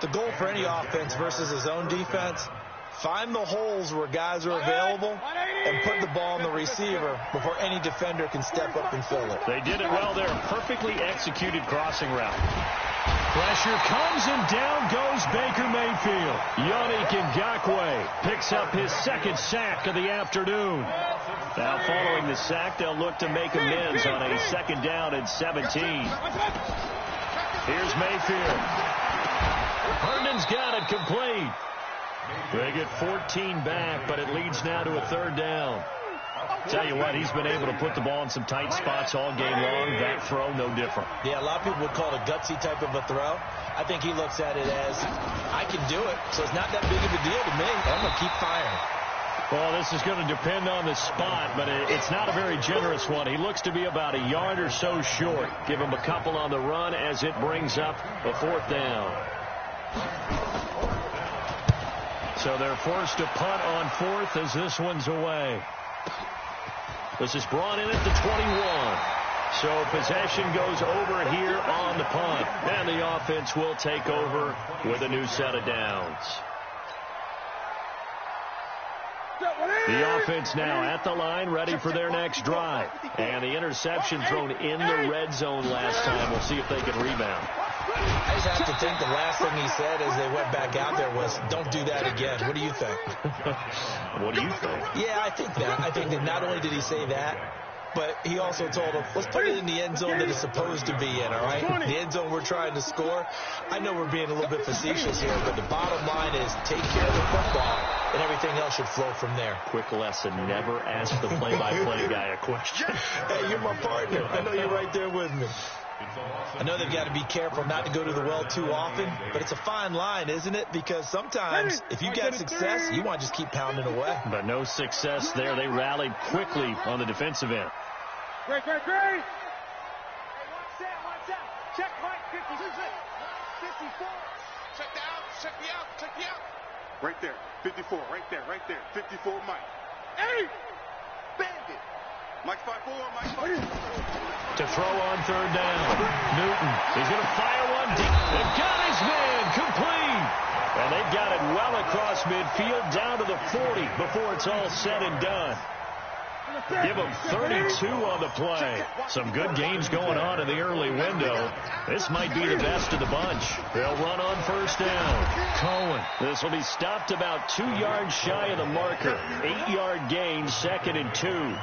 The goal for any offense versus his own defense, find the holes where guys are available and put the ball on the receiver before any defender can step up and fill it. They did it well there. Perfectly executed crossing route. Pressure comes and down goes Baker Mayfield. Yannick Ngakoue picks up his second sack of the afternoon. Now following the sack, they'll look to make amends on a second down and 17. Here's Mayfield. Herndon's got it complete. They get 14 back, but it leads now to a third down. Tell you what, he's been able to put the ball in some tight spots all game long. That throw, no different. Yeah, a lot of people would call it a gutsy type of a throw. I think he looks at it as, I can do it, so it's not that big of a deal to me. I'm going to keep firing. Well, this is going to depend on the spot, but it's not a very generous one. He looks to be about a yard or so short. Give him a couple on the run as it brings up a fourth down. So they're forced to punt on fourth as this one's away. This is brought in at the 21. So possession goes over here on the punt. And the offense will take over with a new set of downs. The offense now at the line, ready for their next drive. And the interception thrown in the red zone last time. We'll see if they can rebound. I just have to think the last thing he said as they went back out there was, don't do that again. What do you think? What do you think? Yeah, I think that. I think that not only did he say that, but he also told him, let's put it in the end zone that it's supposed to be in, all right? The end zone we're trying to score. I know we're being a little bit facetious here, but the bottom line is take care of the football, and everything else should flow from there. Quick lesson, never ask the play-by-play guy a question. Hey, you're my partner. I know you're right there with me. I know they've got to be careful not to go to the well too often, but it's a fine line, isn't it? Because sometimes if you get success, you want to just keep pounding away. But no success there. They rallied quickly on the defensive end. Great. Hey, watch out. Check Mike, 56. 54. Check the out. Right there. 54, right there. 54, Mike. Hey! Bandit. Mike 5-4. To throw on third down. Newton. He's going to fire one deep. They've got his man complete. And they've got it well across midfield down to the 40 before it's all said and done. Give them 32 on the play. Some good games going on in the early window. This might be the best of the bunch. They'll run on first down. Cohen. This will be stopped about 2 yards shy of the marker. 8-yard gain, 2nd and 2.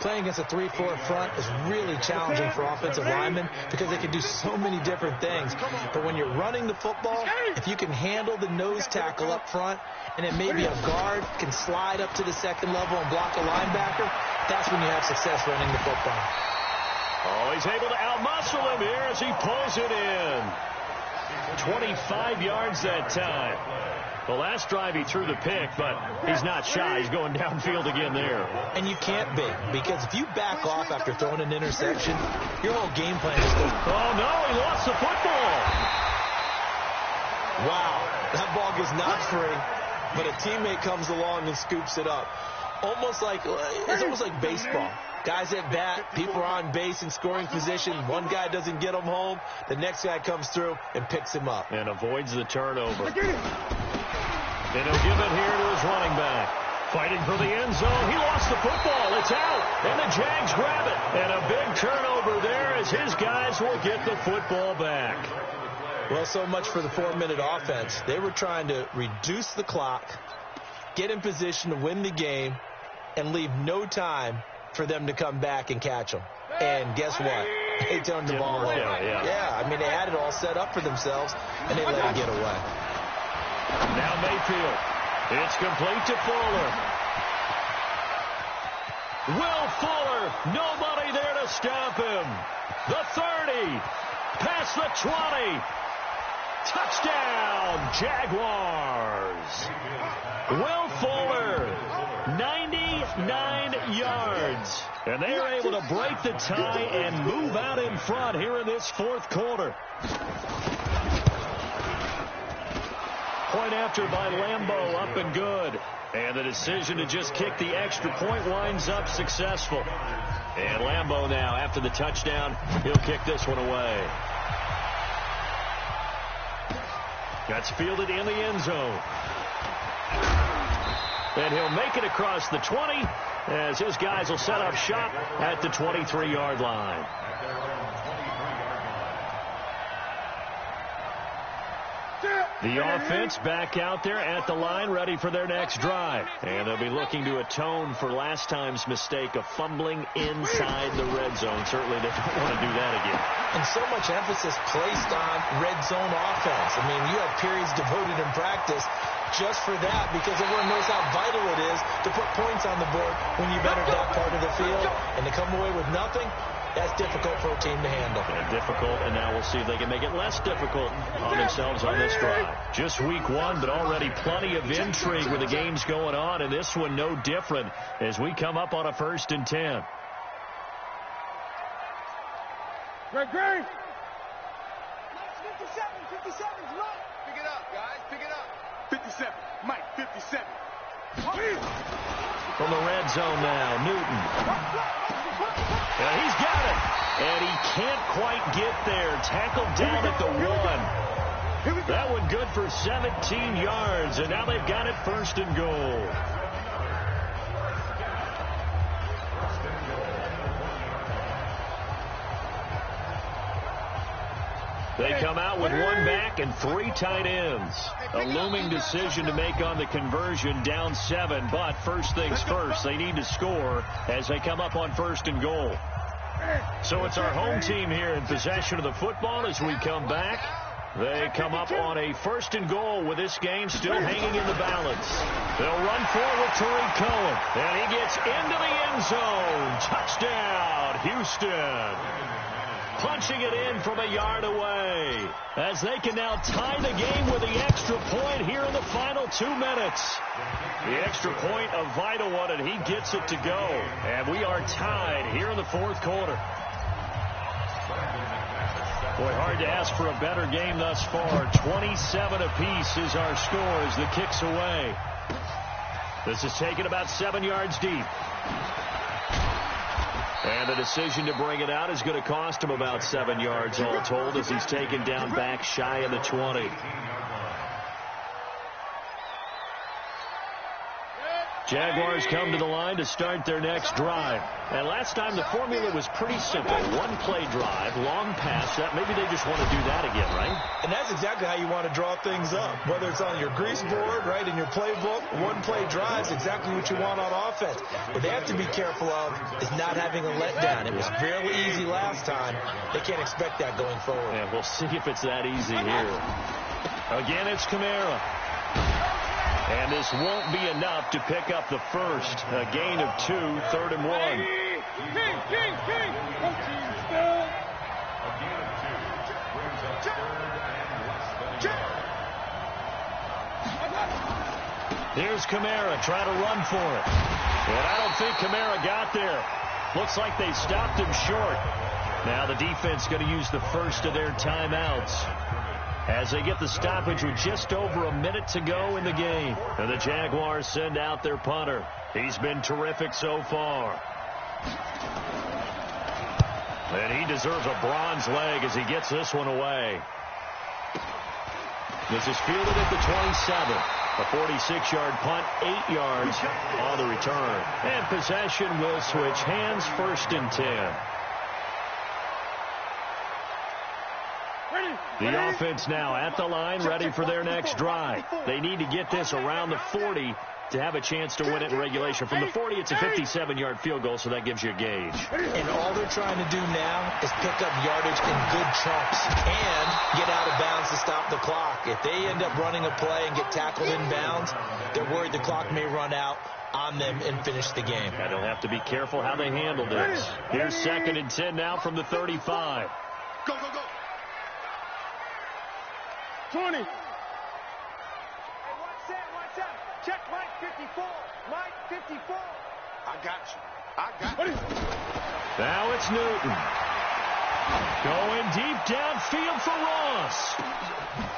Playing against a 3-4 front is really challenging for offensive linemen because they can do so many different things. But when you're running the football, if you can handle the nose tackle up front, and then maybe a guard can slide up to the second level and block a linebacker, that's when you have success running the football. Oh, he's able to outmuscle him here as he pulls it in. 25 yards that time. The last drive he threw the pick, but he's not shy. He's going downfield again there. And you can't be, because if you back off after throwing an interception, your whole game plan is to... Oh, no, he lost the football. Wow, that ball gets knocked free, but a teammate comes along and scoops it up. It's almost like baseball. Guys at bat, people are on base in scoring position. One guy doesn't get him home. The next guy comes through and picks him up. And avoids the turnover. And he'll give it here to his running back. Fighting for the end zone. He lost the football. It's out. And the Jags grab it. And a big turnover there as his guys will get the football back. Well, so much for the 4-minute offense. They were trying to reduce the clock, get in position to win the game, and leave no time for them to come back and catch them. And guess what? They turned the ball over. Yeah, I mean, they had it all set up for themselves, and they let it get away. Now Mayfield. It's complete to Fuller. Will Fuller. Nobody there to stop him. The 30. Past the 20. Touchdown, Jaguars. Will Fuller. 99 yards. And they are able to break the tie and move out in front here in this fourth quarter. Point after by Lambeau, up and good. And the decision to just kick the extra point winds up successful. And Lambeau now, after the touchdown, he'll kick this one away. That's fielded in the end zone. And he'll make it across the 20 as his guys will set up shop at the 23-yard line. The offense back out there at the line, ready for their next drive. And they'll be looking to atone for last time's mistake of fumbling inside the red zone. Certainly they don't want to do that again. And so much emphasis placed on red zone offense. I mean, you have periods devoted in practice just for that, because everyone knows how vital it is to put points on the board when you've entered that part of the field. And to come away with nothing, that's difficult for a team to handle. Difficult, and now we'll see if they can make it less difficult on themselves on this drive. Just week one, but already plenty of intrigue with the games going on, and this one no different as we come up on a 1st and 10. Greg. 57, 57, look. Pick it up, guys, pick it up. 57, Mike, 57. From the red zone now, Newton. And he's got it. And he can't quite get there. Tackled down at the 1. That one good for 17 yards. And now they've got it 1st and goal. They come out with 1 back and 3 tight ends. A looming decision to make on the conversion, down 7. But first things first, they need to score as they come up on 1st and goal. So it's our home team here in possession of the football as we come back. They come up on a 1st and goal with this game still hanging in the balance. They'll run forward to Tariq Cohen. And he gets into the end zone. Touchdown, Houston. Punching it in from a yard away as they can now tie the game with the extra point here in the final 2 minutes. The extra point, a vital one, and he gets it to go. And we are tied here in the 4th quarter. Boy, hard to ask for a better game thus far. 27 apiece is our score as the kick's away. This is taken about 7 yards deep. And the decision to bring it out is going to cost him about 7 yards all told as he's taken down back shy of the 20. Jaguars come to the line to start their next drive. And last time the formula was pretty simple. One-play drive, long pass. Maybe they just want to do that again, right? And that's exactly how you want to draw things up. Whether it's on your grease board, right, in your playbook, one-play drive is exactly what you want on offense. What they have to be careful of is not having a letdown. It was fairly easy last time. They can't expect that going forward. Yeah, we'll see if it's that easy here. Again, it's Kamara. And this won't be enough to pick up the first. A gain of 2, 3rd and 1. A gain of 2 brings up 3rd and less than a yard. Here's Kamara trying to run for it. And I don't think Kamara got there. Looks like they stopped him short. Now the defense going to use the first of their timeouts as they get the stoppage with just over a minute to go in the game. And the Jaguars send out their punter. He's been terrific so far. And he deserves a bronze leg as he gets this one away. This is fielded at the 27. A 46-yard punt, 8 yards on the return. And possession will switch hands, 1st and 10. The offense now at the line, ready for their next drive. They need to get this around the 40 to have a chance to win it in regulation. From the 40, it's a 57-yard field goal, so that gives you a gauge. And all they're trying to do now is pick up yardage in good chunks and get out of bounds to stop the clock. If they end up running a play and get tackled in bounds, they're worried the clock may run out on them and finish the game. And they'll have to be careful how they handle this. Here's 2nd and 10 now from the 35. Go, go, go. 20. Hey, watch out. Check Mike 54. Mike 54. I got you. Now it's Newton. Going deep downfield for Ross.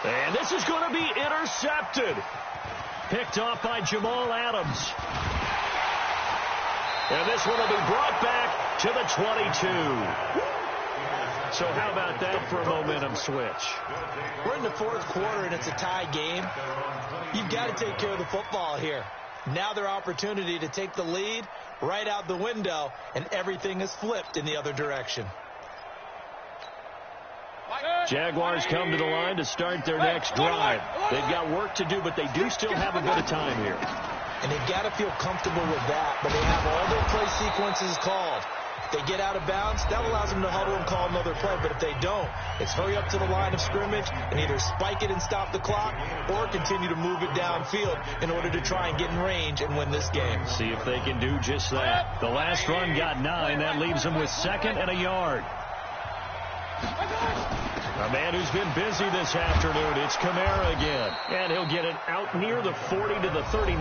And this is going to be intercepted. Picked off by Jamal Adams. And this one will be brought back to the 22. So how about that for a momentum switch? We're in the 4th quarter, and it's a tie game. You've got to take care of the football here. Now their opportunity to take the lead right out the window, and everything is flipped in the other direction. Jaguars come to the line to start their next drive. They've got work to do, but they do still have a bit of time here. And they've got to feel comfortable with that, but they have all their play sequences called. If they get out of bounds, that allows them to huddle and call another play. But if they don't, it's hurry up to the line of scrimmage and either spike it and stop the clock or continue to move it downfield in order to try and get in range and win this game. See if they can do just that. The last run got 9. That leaves them with 2nd and a yard. A man who's been busy this afternoon, it's Kamara again. And he'll get it out near the 40 to the 39.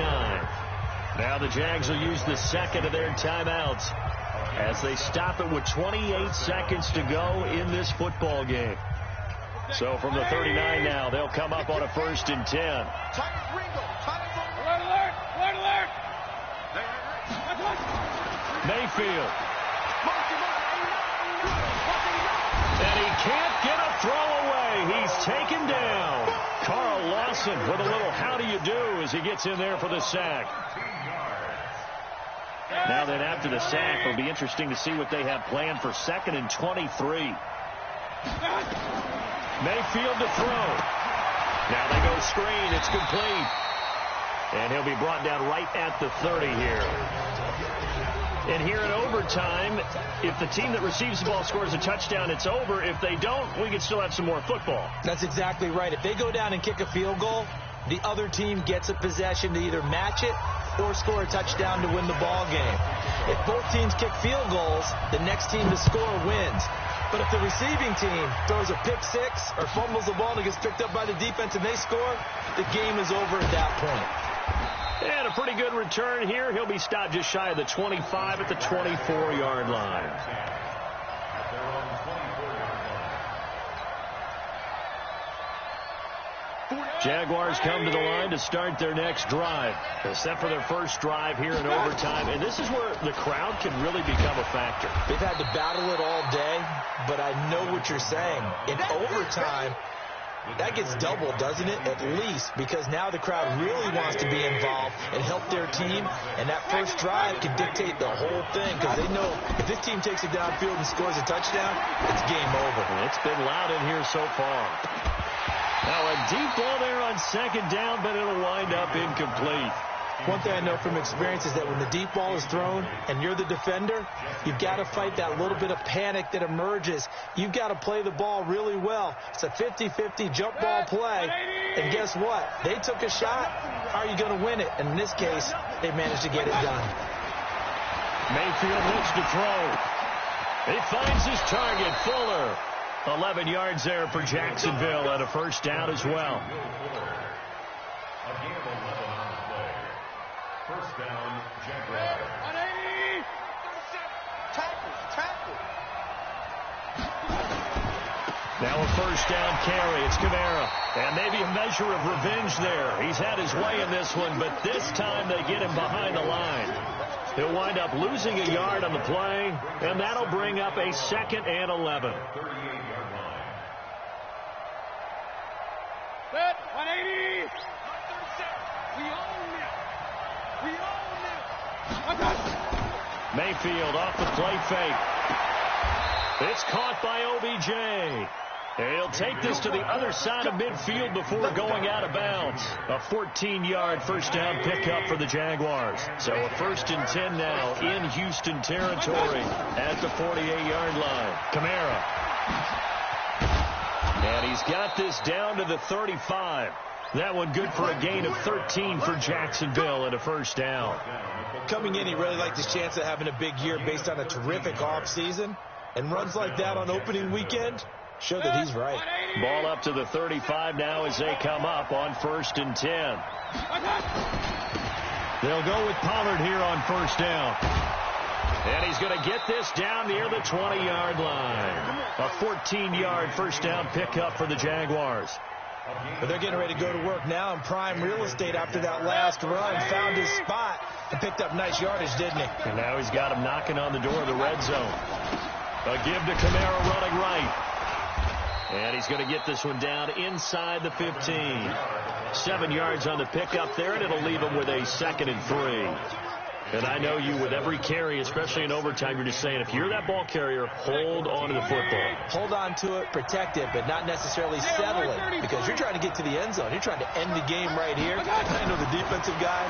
Now the Jags will use the 2nd of their timeouts as they stop it with 28 seconds to go in this football game. So from the 39 now, they'll come up on a 1st and 10. Alert, alert. Mayfield. And he can't get a throw away. He's taken down. Carl Lawson with a little how do you do as he gets in there for the sack. Now then, after the sack, it'll be interesting to see what they have planned for 2nd and 23. Mayfield to throw. Now they go screen. It's complete. And he'll be brought down right at the 30 here. And here in overtime, if the team that receives the ball scores a touchdown, it's over. If they don't, we can still have some more football. That's exactly right. If they go down and kick a field goal, the other team gets a possession to either match it or score a touchdown to win the ball game. If both teams kick field goals, the next team to score wins. But if the receiving team throws a pick six or fumbles the ball and it gets picked up by the defense and they score, the game is over at that point. And a pretty good return here. He'll be stopped just shy of the 25 at the 24-yard line. Jaguars come to the line to start their next drive. They're set for their first drive here in overtime, and this is where the crowd can really become a factor. They've had to battle it all day, but I know what you're saying. In overtime, That gets doubled, doesn't it? At least, because now the crowd really wants to be involved and help their team, and that first drive can dictate the whole thing, because they know if this team takes it downfield and scores a touchdown, it's game over. It's been loud in here so far. Now a deep ball there on second down, but it'll wind up incomplete. One thing I know from experience is that when the deep ball is thrown and you're the defender, you've got to fight that little bit of panic that emerges. You've got to play the ball really well. It's a 50-50 jump ball play. And guess what? They took a shot. How are you going to win it? And in this case, they managed to get it done. Mayfield looks to throw. He finds his target, Fuller. 11 yards there for Jacksonville and a first down as well. First down, Jaguars. 180. Tackle. Now a first down carry. It's Kamara. And maybe a measure of revenge there. He's had his way in this one, but this time they get him behind the line. He'll wind up losing a yard on the play, and that'll bring up a 2nd and 11. 38-yard line. Set. 180. We own it. Mayfield off the play fake. It's caught by OBJ. He'll take this to the other side of midfield before going out of bounds. A 14-yard first down pickup for the Jaguars. So a 1st and 10 now in Houston territory at the 48-yard line. Kamara. And he's got this down to the 35. That one good for a gain of 13 for Jacksonville and a first down. Coming in, he really liked his chance of having a big year based on a terrific offseason. And runs like that on opening weekend show that he's right. Ball up to the 35 now as they come up on 1st and 10. They'll go with Pollard here on first down. And he's going to get this down near the 20-yard line. A 14-yard first down pickup for the Jaguars. But they're getting ready to go to work now in prime real estate after that last run. Found his spot and picked up nice yardage, didn't he? And now he's got him knocking on the door of the red zone. A give to Kamara running right. And he's going to get this one down inside the 15. 7 yards on the pickup there, and it'll leave him with a 2nd and 3. And I know you, with every carry, especially in overtime, you're just saying, if you're that ball carrier, hold on to the football. Hold on to it, protect it, but not necessarily settle it, because you're trying to get to the end zone. You're trying to end the game right here. I know the defensive guys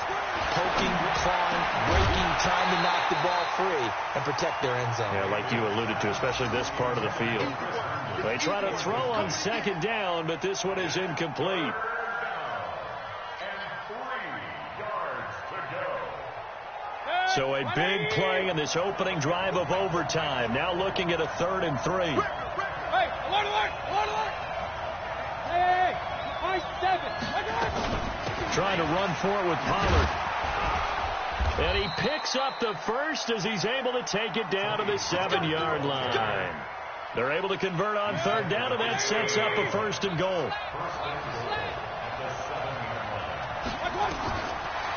poking, clawing, breaking, trying to knock the ball free and protect their end zone. Yeah, like you alluded to, especially this part of the field. They try to throw on 2nd down, but this one is incomplete. So a big play in this opening drive of overtime. Now looking at a 3rd and 3. Hey, alert! Hey, 7. Trying to run for it with Pollard. And he picks up the first as he's able to take it down to the 7-yard line. They're able to convert on 3rd down, and that sets up a 1st and goal.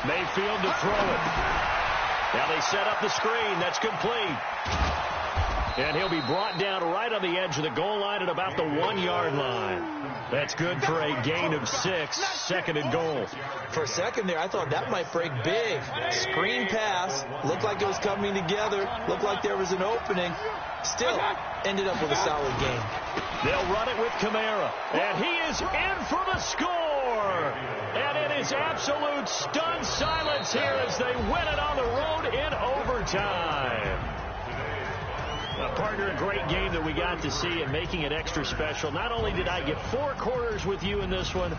Mayfield to throw it. Now they set up the screen. That's complete. And he'll be brought down right on the edge of the goal line at about the 1-yard line. That's good for a gain of 6, 2nd and goal. For a second there, I thought that might break big. Screen pass. Looked like it was coming together. Looked like there was an opening. Still ended up with a solid game. They'll run it with Kamara. And he is in for the score. And it is absolute stunned silence here as they win it on the road in overtime. Partner, a great game that we got to see and making it extra special. Not only did I get 4 quarters with you in this one,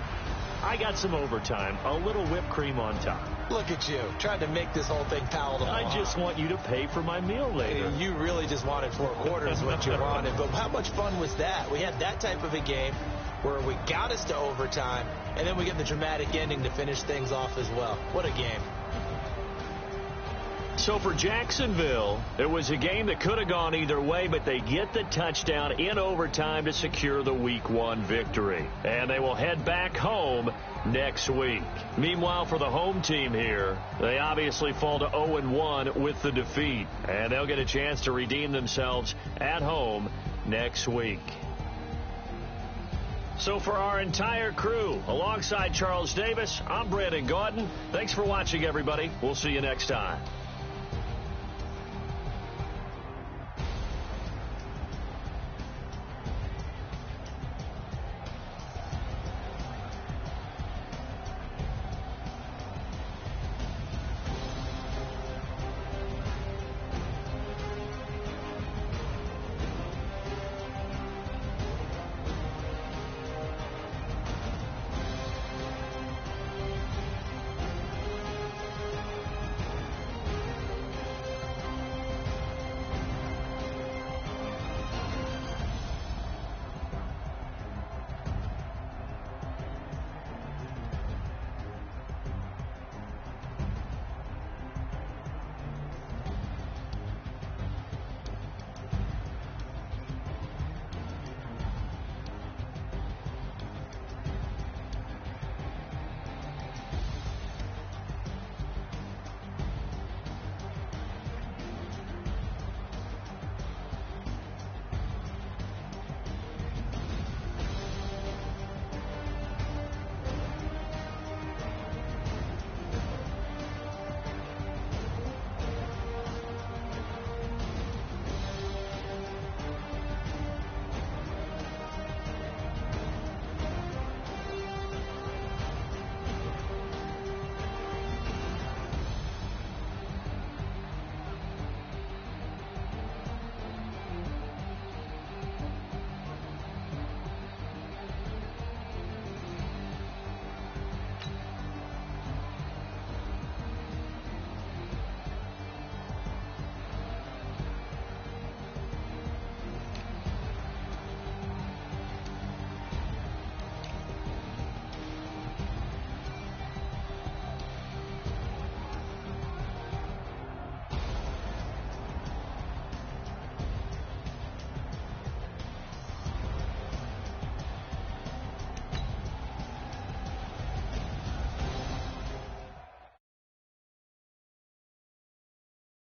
I got some overtime, a little whipped cream on top. Look at you, trying to make this whole thing palatable. I just want you to pay for my meal later. You really just wanted 4 quarters what you wanted, but how much fun was that? We had that type of a game where we got us to overtime, and then we get the dramatic ending to finish things off as well. What a game. So for Jacksonville, it was a game that could have gone either way, but they get the touchdown in overtime to secure the Week 1 victory. And they will head back home next week. Meanwhile, for the home team here, they obviously fall to 0-1 with the defeat. And they'll get a chance to redeem themselves at home next week. So for our entire crew, alongside Charles Davis, I'm Brandon Gaudin. Thanks for watching, everybody. We'll see you next time.